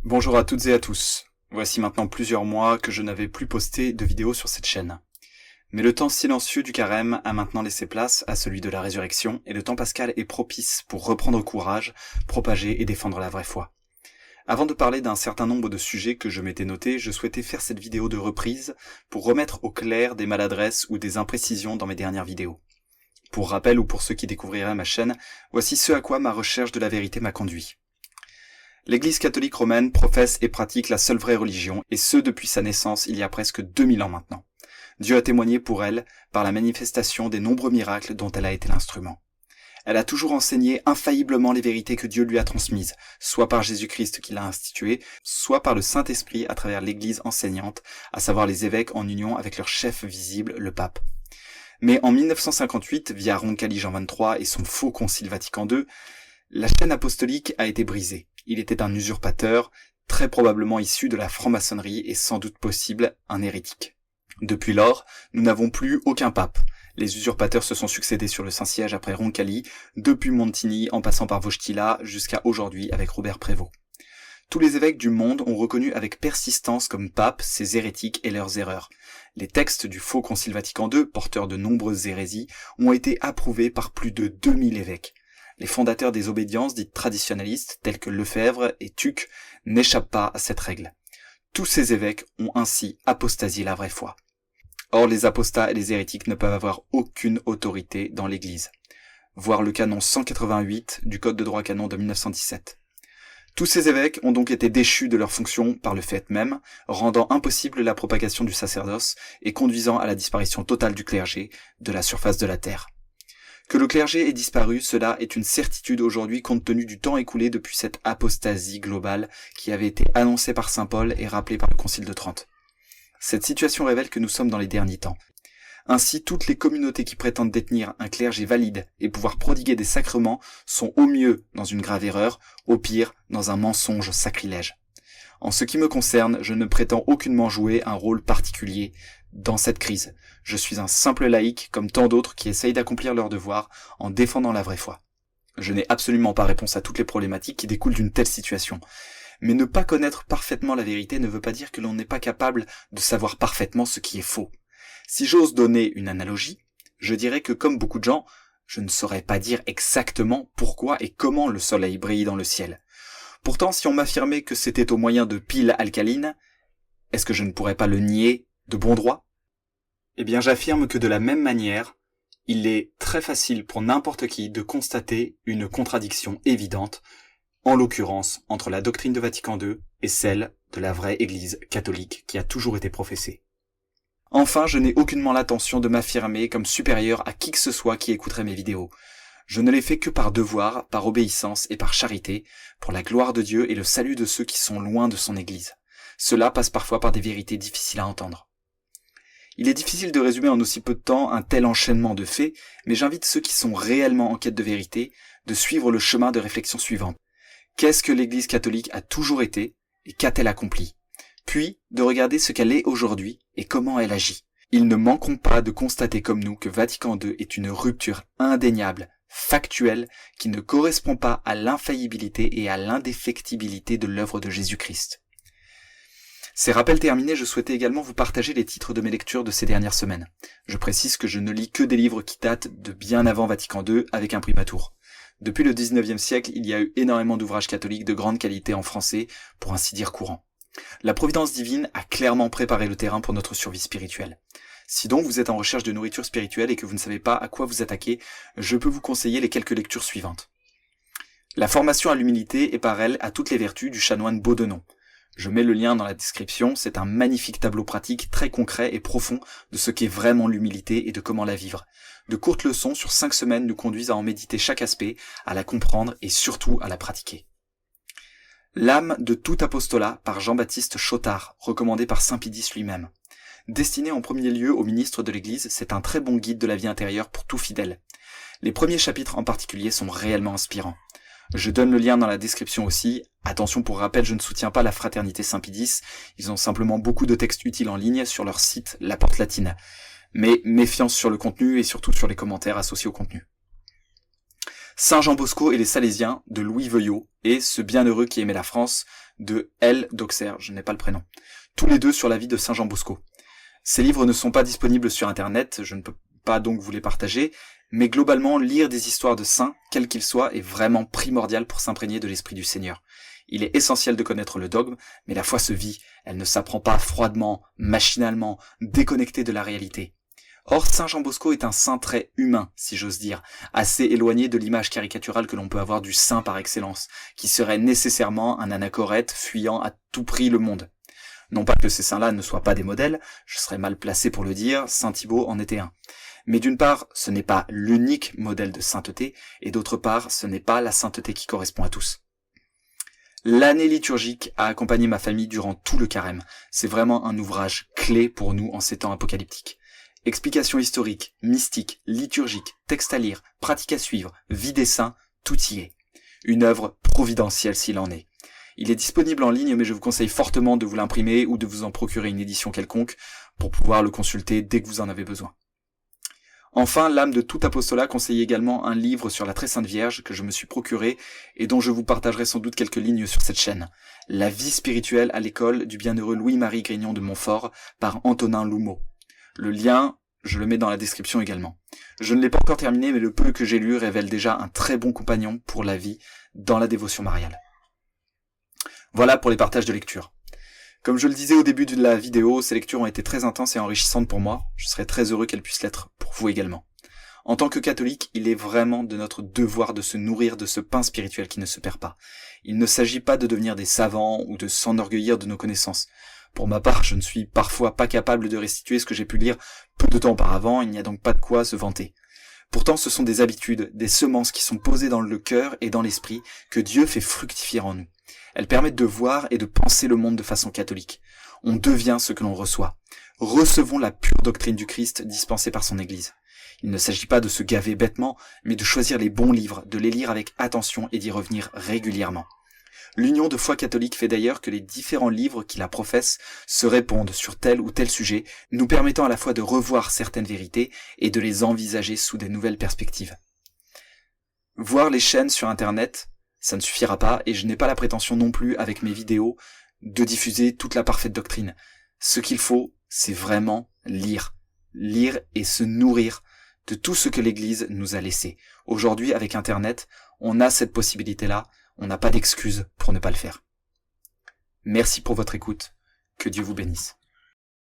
Bonjour à toutes et à tous. Voici maintenant plusieurs mois que je n'avais plus posté de vidéos sur cette chaîne. Mais le temps silencieux du carême a maintenant laissé place à celui de la résurrection et le temps pascal est propice pour reprendre courage, propager et défendre la vraie foi. Avant de parler d'un certain nombre de sujets que je m'étais notés, je souhaitais faire cette vidéo de reprise pour remettre au clair des maladresses ou des imprécisions dans mes dernières vidéos. Pour rappel ou pour ceux qui découvriraient ma chaîne, voici ce à quoi ma recherche de la vérité m'a conduit. L'Église catholique romaine professe et pratique la seule vraie religion, et ce depuis sa naissance il y a presque 2000 ans maintenant. Dieu a témoigné pour elle par la manifestation des nombreux miracles dont elle a été l'instrument. Elle a toujours enseigné infailliblement les vérités que Dieu lui a transmises, soit par Jésus-Christ qui l'a institué, soit par le Saint-Esprit à travers l'Église enseignante, à savoir les évêques en union avec leur chef visible, le pape. Mais en 1958, via Roncalli Jean XXIII et son faux concile Vatican II, la chaîne apostolique a été brisée. Il était un usurpateur, très probablement issu de la franc-maçonnerie et sans doute possible un hérétique. Depuis lors, nous n'avons plus aucun pape. Les usurpateurs se sont succédés sur le Saint-Siège après Roncalli, depuis Montini en passant par Wojtyla jusqu'à aujourd'hui avec Robert Prévost. Tous les évêques du monde ont reconnu avec persistance comme papes ces hérétiques et leurs erreurs. Les textes du faux concile Vatican II, porteurs de nombreuses hérésies, ont été approuvés par plus de 2000 évêques. Les fondateurs des obédiences dites traditionnalistes, tels que Lefebvre et Tuc, n'échappent pas à cette règle. Tous ces évêques ont ainsi apostasié la vraie foi. Or, les apostats et les hérétiques ne peuvent avoir aucune autorité dans l'Église. Voir le canon 188 du Code de droit canon de 1917. Tous ces évêques ont donc été déchus de leurs fonctions par le fait même, rendant impossible la propagation du sacerdoce et conduisant à la disparition totale du clergé de la surface de la terre. Que le clergé ait disparu, cela est une certitude aujourd'hui compte tenu du temps écoulé depuis cette apostasie globale qui avait été annoncée par saint Paul et rappelée par le Concile de Trente. Cette situation révèle que nous sommes dans les derniers temps. Ainsi, toutes les communautés qui prétendent détenir un clergé valide et pouvoir prodiguer des sacrements sont au mieux dans une grave erreur, au pire dans un mensonge sacrilège. En ce qui me concerne, je ne prétends aucunement jouer un rôle particulier dans cette crise. Je suis un simple laïc comme tant d'autres qui essayent d'accomplir leur devoir en défendant la vraie foi. Je n'ai absolument pas réponse à toutes les problématiques qui découlent d'une telle situation. Mais ne pas connaître parfaitement la vérité ne veut pas dire que l'on n'est pas capable de savoir parfaitement ce qui est faux. Si j'ose donner une analogie, je dirais que comme beaucoup de gens, je ne saurais pas dire exactement pourquoi et comment le soleil brille dans le ciel. Pourtant, si on m'affirmait que c'était au moyen de piles alcalines, est-ce que je ne pourrais pas le nier de bon droit ? Eh bien, j'affirme que de la même manière, il est très facile pour n'importe qui de constater une contradiction évidente, en l'occurrence entre la doctrine de Vatican II et celle de la vraie Église catholique qui a toujours été professée. Enfin, je n'ai aucunement l'intention de m'affirmer comme supérieur à qui que ce soit qui écouterait mes vidéos. Je ne les fais que par devoir, par obéissance et par charité, pour la gloire de Dieu et le salut de ceux qui sont loin de son Église. Cela passe parfois par des vérités difficiles à entendre. Il est difficile de résumer en aussi peu de temps un tel enchaînement de faits, mais j'invite ceux qui sont réellement en quête de vérité de suivre le chemin de réflexion suivant. Qu'est-ce que l'Église catholique a toujours été et qu'a-t-elle accompli ? Puis de regarder ce qu'elle est aujourd'hui et comment elle agit. Ils ne manqueront pas de constater comme nous que Vatican II est une rupture indéniable, factuelle, qui ne correspond pas à l'infaillibilité et à l'indéfectibilité de l'œuvre de Jésus-Christ. Ces rappels terminés, je souhaitais également vous partager les titres de mes lectures de ces dernières semaines. Je précise que je ne lis que des livres qui datent de bien avant Vatican II avec imprimatur. Depuis le 19e siècle, il y a eu énormément d'ouvrages catholiques de grande qualité en français, pour ainsi dire courant. La providence divine a clairement préparé le terrain pour notre survie spirituelle. Si donc vous êtes en recherche de nourriture spirituelle et que vous ne savez pas à quoi vous attaquer, je peux vous conseiller les quelques lectures suivantes. La formation à l'humilité est par elle à toutes les vertus du chanoine Beaudenon. Je mets le lien dans la description, c'est un magnifique tableau pratique très concret et profond de ce qu'est vraiment l'humilité et de comment la vivre. De courtes leçons sur 5 semaines nous conduisent à en méditer chaque aspect, à la comprendre et surtout à la pratiquer. L'âme de tout apostolat par Jean-Baptiste Chotard, recommandé par saint Pidis lui-même. Destiné en premier lieu aux ministres de l'Église, c'est un très bon guide de la vie intérieure pour tout fidèle. Les premiers chapitres en particulier sont réellement inspirants. Je donne le lien dans la description aussi. Attention, pour rappel, je ne soutiens pas la fraternité Saint-Pidis. Ils ont simplement beaucoup de textes utiles en ligne sur leur site La Porte Latine. Mais méfiance sur le contenu et surtout sur les commentaires associés au contenu. Saint Jean Bosco et les Salésiens de Louis Veuillot et Ce bienheureux qui aimait la France de L. d'Auxerre, je n'ai pas le prénom. Tous les deux sur la vie de Saint Jean Bosco. Ces livres ne sont pas disponibles sur internet, je ne peux pas donc vous les partager, mais globalement, lire des histoires de saints, quels qu'ils soient, est vraiment primordial pour s'imprégner de l'esprit du Seigneur. Il est essentiel de connaître le dogme, mais la foi se vit, elle ne s'apprend pas froidement, machinalement, déconnectée de la réalité. Or, Saint Jean Bosco est un saint très humain, si j'ose dire, assez éloigné de l'image caricaturale que l'on peut avoir du saint par excellence, qui serait nécessairement un anachorète fuyant à tout prix le monde. Non pas que ces saints-là ne soient pas des modèles, je serais mal placé pour le dire, Saint Thibaut en était un. Mais d'une part, ce n'est pas l'unique modèle de sainteté, et d'autre part, ce n'est pas la sainteté qui correspond à tous. L'année liturgique a accompagné ma famille durant tout le carême. C'est vraiment un ouvrage clé pour nous en ces temps apocalyptiques. Explications historiques, mystiques, liturgiques, textes à lire, pratiques à suivre, vie des saints, tout y est. Une œuvre providentielle s'il en est. Il est disponible en ligne, mais je vous conseille fortement de vous l'imprimer ou de vous en procurer une édition quelconque pour pouvoir le consulter dès que vous en avez besoin. Enfin, l'âme de tout apostolat conseille également un livre sur la Très Sainte Vierge que je me suis procuré et dont je vous partagerai sans doute quelques lignes sur cette chaîne. La vie spirituelle à l'école du bienheureux Louis-Marie Grignon de Montfort par Antonin Loumeau. Le lien, je le mets dans la description également. Je ne l'ai pas encore terminé, mais le peu que j'ai lu révèle déjà un très bon compagnon pour la vie dans la dévotion mariale. Voilà pour les partages de lecture. Comme je le disais au début de la vidéo, ces lectures ont été très intenses et enrichissantes pour moi. Je serais très heureux qu'elles puissent l'être pour vous également. En tant que catholique, il est vraiment de notre devoir de se nourrir de ce pain spirituel qui ne se perd pas. Il ne s'agit pas de devenir des savants ou de s'enorgueillir de nos connaissances. Pour ma part, je ne suis parfois pas capable de restituer ce que j'ai pu lire peu de temps auparavant, il n'y a donc pas de quoi se vanter. Pourtant, ce sont des habitudes, des semences qui sont posées dans le cœur et dans l'esprit que Dieu fait fructifier en nous. Elles permettent de voir et de penser le monde de façon catholique. On devient ce que l'on reçoit. Recevons la pure doctrine du Christ dispensée par son Église. Il ne s'agit pas de se gaver bêtement, mais de choisir les bons livres, de les lire avec attention et d'y revenir régulièrement. L'Union de foi catholique fait d'ailleurs que les différents livres qui la professent se répondent sur tel ou tel sujet, nous permettant à la fois de revoir certaines vérités et de les envisager sous des nouvelles perspectives. Voir les chaînes sur Internet, ça ne suffira pas, et je n'ai pas la prétention non plus, avec mes vidéos, de diffuser toute la parfaite doctrine. Ce qu'il faut, c'est vraiment lire. Lire et se nourrir de tout ce que l'Église nous a laissé. Aujourd'hui, avec Internet, on a cette possibilité-là, on n'a pas d'excuse pour ne pas le faire. Merci pour votre écoute, que Dieu vous bénisse.